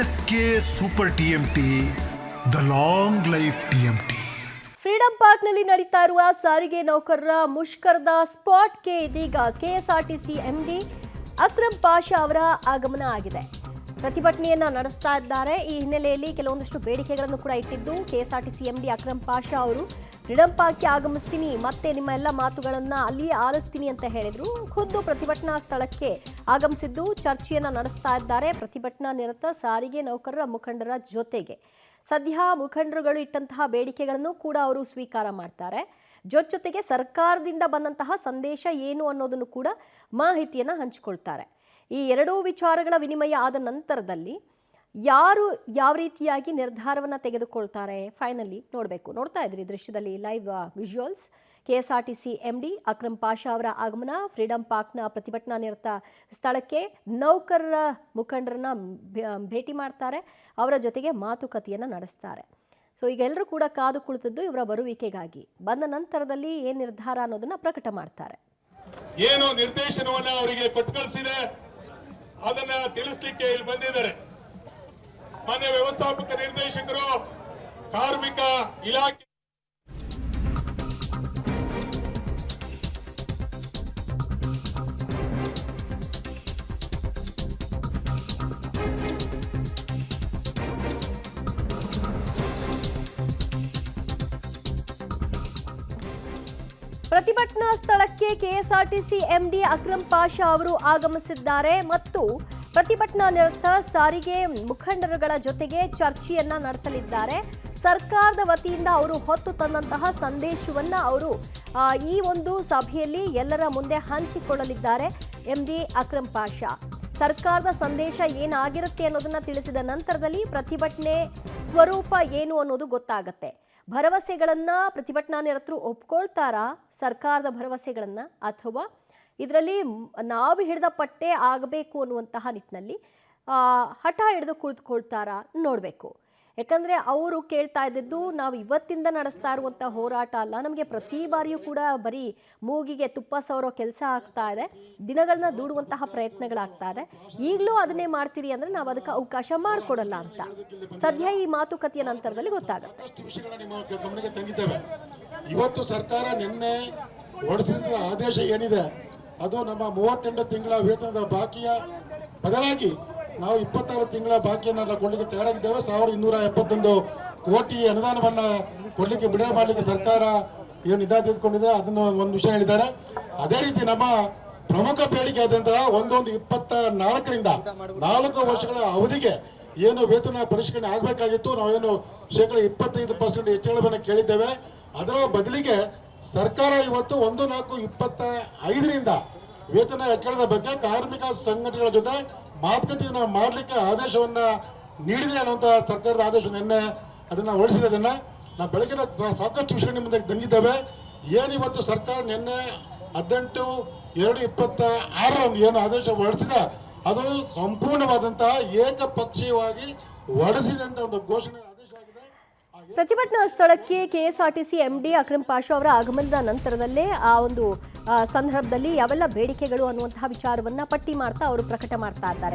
S K super TMT, the long life TMT. Freedom ಪಾರ್ಕ್ನಲ್ಲಿ ನಡೀತಾ ಇರುವ ಸಾರಿಗೆ ನೌಕರರ ಮುಷ್ಕರದ ಸ್ಪಾಟ್ಗೆ ಇದೀಗ ಕೆಎಸ್ಆರ್ಟಿಸಿ ಎಂಡಿ ಅಕ್ರಮ್ ಪಾಷಾ ಅವರ ಆಗಮನ ಆಗಿದೆ. ಪ್ರತಿಭಟನೆಯನ್ನ ನಡೆಸ್ತಾ ಇದ್ದಾರೆ. ಈ ಹಿನ್ನೆಲೆಯಲ್ಲಿ ಕೆಲವೊಂದಷ್ಟು ಬೇಡಿಕೆಗಳನ್ನು ಕೂಡ ಇಟ್ಟಿದ್ದು ಕೆಎಸ್ಆರ್ಟಿಸಿ ಎಂಡಿ ಅಕ್ರಮ್ ಪಾಷಾ ಅವರು ಫ್ರೀಡಂ ಪಾರ್ಕ್ಗೆ ಆಗಮಿಸ್ತೀನಿ, ಮತ್ತೆ ನಿಮ್ಮ ಎಲ್ಲ ಮಾತುಗಳನ್ನ ಅಲ್ಲಿಯೇ ಆಲಿಸ್ತೀನಿ ಅಂತ ಹೇಳಿದ್ರು. ಖುದ್ದು ಪ್ರತಿಭಟನಾ ಸ್ಥಳಕ್ಕೆ ಆಗಮಿಸಿದ್ದು ಚರ್ಚೆಯನ್ನ ನಡೆಸ್ತಾ ಇದ್ದಾರೆ ಪ್ರತಿಭಟನಾ ನಿರತ ಸಾರಿಗೆ ನೌಕರರ ಮುಖಂಡರ ಜೊತೆಗೆ. ಸದ್ಯ ಮುಖಂಡರುಗಳು ಇಟ್ಟಂತಹ ಬೇಡಿಕೆಗಳನ್ನು ಕೂಡ ಅವರು ಸ್ವೀಕಾರ ಮಾಡ್ತಾರೆ. ಜೊತೆಗೆ ಸರ್ಕಾರದಿಂದ ಬಂದಂತಹ ಸಂದೇಶ ಏನು ಅನ್ನೋದನ್ನು ಕೂಡ ಮಾಹಿತಿಯನ್ನು ಹಂಚಿಕೊಳ್ತಾರೆ. ಈ ಎರಡೂ ವಿಚಾರಗಳ ವಿನಿಮಯ ಆದ ನಂತರದಲ್ಲಿ ಯಾರು ಯಾವ ರೀತಿಯಾಗಿ ನಿರ್ಧಾರವನ್ನು ತೆಗೆದುಕೊಳ್ತಾರೆ ಫೈನಲಿ ನೋಡಬೇಕು. ನೋಡ್ತಾ ಇದ್ರಿ ದೃಶ್ಯದಲ್ಲಿ live visuals. KSRTC MD Akram Pasha ಅವರ ಆಗಮನ, ಫ್ರೀಡಂ ಪಾರ್ಕ್ನ ಪ್ರತಿಭಟನಾ ನಿರತ ಸ್ಥಳಕ್ಕೆ ನೌಕರರ ಮುಖಂಡರನ್ನ ಭೇಟಿ ಮಾಡ್ತಾರೆ, ಅವರ ಜೊತೆಗೆ ಮಾತುಕತೆಯನ್ನು ನಡೆಸ್ತಾರೆ. ಸೊ ಈಗ ಎಲ್ಲರೂ ಕೂಡ ಕಾದು ಕುಳಿತದ್ದು ಇವರ ಬರುವಿಕೆಗಾಗಿ. ಬಂದ ನಂತರದಲ್ಲಿ ಏನು ನಿರ್ಧಾರ ಅನ್ನೋದನ್ನ ಪ್ರಕಟ ಮಾಡ್ತಾರೆ. ಏನು ನಿರ್ದೇಶನವನ್ನ ಅವರಿಗೆ ಕೊಟ್ಟು ಕಳಿಸಿದೆ ಅದನ್ನ ತಿಳಿಸ್ಲಿಕ್ಕೆ ಇಲ್ಲಿ ಬಂದಿದ್ದಾರೆ. ಮಾನ್ಯ ವ್ಯವಸ್ಥಾಪಕ ನಿರ್ದೇಶಕರು, ಕಾರ್ಮಿಕ ಇಲಾಖೆ ಪ್ರತಿಭಟನಾ ಸ್ಥಳಕ್ಕೆ ಕೆಎಸ್ಆರ್ಟಿಸಿ ಎಂಡಿ ಅಕ್ರಮ್ ಪಾಷಾ ಅವರು ಆಗಮಿಸಿದ್ದಾರೆ ಮತ್ತು ಪ್ರತಿಭಟನಾ ನಿರತ ಸಾರಿಗೆ ಮುಖಂಡರುಗಳ ಜೊತೆಗೆ ಚರ್ಚೆಯನ್ನ ನಡೆಸಲಿದ್ದಾರೆ. ಸರ್ಕಾರದ ವತಿಯಿಂದ ಅವರು ಹೊತ್ತು ತಂದಂತಹ ಸಂದೇಶವನ್ನ ಅವರು ಈ ಒಂದು ಸಭೆಯಲ್ಲಿ ಎಲ್ಲರ ಮುಂದೆ ಹಂಚಿಕೊಳ್ಳಲಿದ್ದಾರೆ. ಎಂಡಿ ಅಕ್ರಮ್ ಪಾಷಾ ಸರ್ಕಾರದ ಸಂದೇಶ ಏನಾಗಿರುತ್ತೆ ಅನ್ನೋದನ್ನ ತಿಳಿಸಿದ ನಂತರದಲ್ಲಿ ಪ್ರತಿಭಟನೆ ಸ್ವರೂಪ ಏನು ಅನ್ನೋದು ಗೊತ್ತಾಗತ್ತೆ. ಭರವಸೆಗಳನ್ನ ಪ್ರತಿಭಟನಾ ನಿರತರು ಒಪ್ಕೊಳ್ತಾರಾ, ಸರ್ಕಾರದ ಭರವಸೆಗಳನ್ನ, ಅಥವಾ ಇದರಲ್ಲಿ ನಾವು ಹಿಡಿದ ಪಟ್ಟೆ ಆಗಬೇಕು ಅನ್ನುವಂತಹ ನಿಟ್ಟಿನಲ್ಲಿ ಹಠ ಹಿಡಿದು ಕುಳಿತುಕೊಳ್ತಾರಾ ನೋಡಬೇಕು. ಯಾಕಂದರೆ ಅವರು ಕೇಳ್ತಾ ಇದ್ದಿದ್ದು ನಾವು ಇವತ್ತಿಂದ ನಡೆಸ್ತಾ ಇರುವಂಥ ಹೋರಾಟ ಅಲ್ಲ, ನಮಗೆ ಪ್ರತಿ ಬಾರಿಯೂ ಕೂಡ ಬರೀ ಮೂಗಿಗೆ ತುಪ್ಪ ಸವರೋ ಕೆಲಸ ಆಗ್ತಾ ಇದೆ, ದಿನಗಳನ್ನ ದೂಡುವಂತಹ ಪ್ರಯತ್ನಗಳಾಗ್ತಾ ಇದೆ, ಈಗಲೂ ಅದನ್ನೇ ಮಾಡ್ತೀರಿ ಅಂದರೆ ನಾವು ಅದಕ್ಕೆ ಅವಕಾಶ ಮಾಡಿಕೊಡಲ್ಲ ಅಂತ. ಸದ್ಯ ಈ ಮಾತುಕತೆಯ ನಂತರದಲ್ಲಿ ಗೊತ್ತಾಗುತ್ತೆ. ಇವತ್ತು ಸರ್ಕಾರ ನಿನ್ನೆ ಹೊರಡಿಸಿದ ಆದೇಶ ಏನಿದೆ ಅದು ನಮ್ಮ 38 ತಿಂಗಳ ವೇತನದ ಬಾಕಿಯ ಬದಲಾಗಿ ನಾವು 26 ತಿಂಗಳ ಬಾಕಿಯನ್ನು ಕೊಡಲಿಕ್ಕೆ ತಯಾರಾಗಿದ್ದೇವೆ. 1271 ಕೋಟಿ ಅನುದಾನವನ್ನ ಕೊಡಲಿಕ್ಕೆ ಬಿಡುಗಡೆ ಮಾಡಲಿಕ್ಕೆ ಸರ್ಕಾರ ಏನು ನಿರ್ಧಾರ ತೆಗೆದುಕೊಂಡಿದೆ ಅದನ್ನು ಒಂದು ವಿಷಯ ಹೇಳಿದ್ದಾರೆ. ಅದೇ ರೀತಿ ನಮ್ಮ ಪ್ರಮುಖ ಬೇಡಿಕೆ ಆದಂತಹ 1/1/24ರಿಂದ 4 ವರ್ಷಗಳ ಅವಧಿಗೆ ಏನು ವೇತನ ಪರಿಷ್ಕರಣೆ ಆಗಬೇಕಾಗಿತ್ತು, ನಾವೇನು 25% ಹೆಚ್ಚಳವನ್ನು ಕೇಳಿದ್ದೇವೆ. ಅದರ ಬದಲಿಗೆ ಸರ್ಕಾರ ಇವತ್ತು 1/4/25ರಿಂದ ವೇತನ ಹೆಚ್ಚಳದ ಬಗ್ಗೆ ಕಾರ್ಮಿಕ ಸಂಘಟನೆಗಳ ಜೊತೆ ಮಾತುಕತೆಯನ್ನು ಮಾಡಲಿಕ್ಕೆ ಆದೇಶವನ್ನ ನೀಡಿದೆ ಅನ್ನುವಂತಹ ಸರ್ಕಾರದ ಆದೇಶ ನಿನ್ನೆ ಅದನ್ನ ಹೊರಡಿಸಿರೋದನ್ನ ನಾವು ಬೆಳಗಿನ ಸಾಕಷ್ಟು ವಿಷಯ ನಿಮ್ಮ ಮುಂದೆ ತಂದಿದ್ದೇವೆ. ಏನಿವತ್ತು ಸರ್ಕಾರ ನಿನ್ನೆ 18/2/26 ಏನು ಆದೇಶ ಹೊರಡಿಸಿದೆ ಅದು ಸಂಪೂರ್ಣವಾದಂತಹ ಏಕಪಕ್ಷೀಯವಾಗಿ ಹೊರಡಿಸಿದೆ ಅಂತ ಒಂದು ಘೋಷಣೆ ಆದೇಶವಾಗಿದೆ. ಪ್ರತಿಭಟನಾ ಸ್ಥಳಕ್ಕೆ ಕೆಎಸ್ಆರ್ಟಿಸಿ ಎಂಡಿ ಅಕ್ರಮ್ ಪಾಷಾ ಅವರ ಆಗಮನದ ನಂತರದಲ್ಲೇ ಆ ಒಂದು ಸಂದರ್ಭದಲ್ಲಿ ಯಾವೆಲ್ಲ ಬೇಡಿಕೆಗಳು ಅನ್ನುವಂತಹ ವಿಚಾರವನ್ನ ಪಟ್ಟಿ ಮಾಡ್ತಾ ಅವರು ಪ್ರಕಟ ಮಾಡ್ತಾ ಇದ್ದಾರೆ.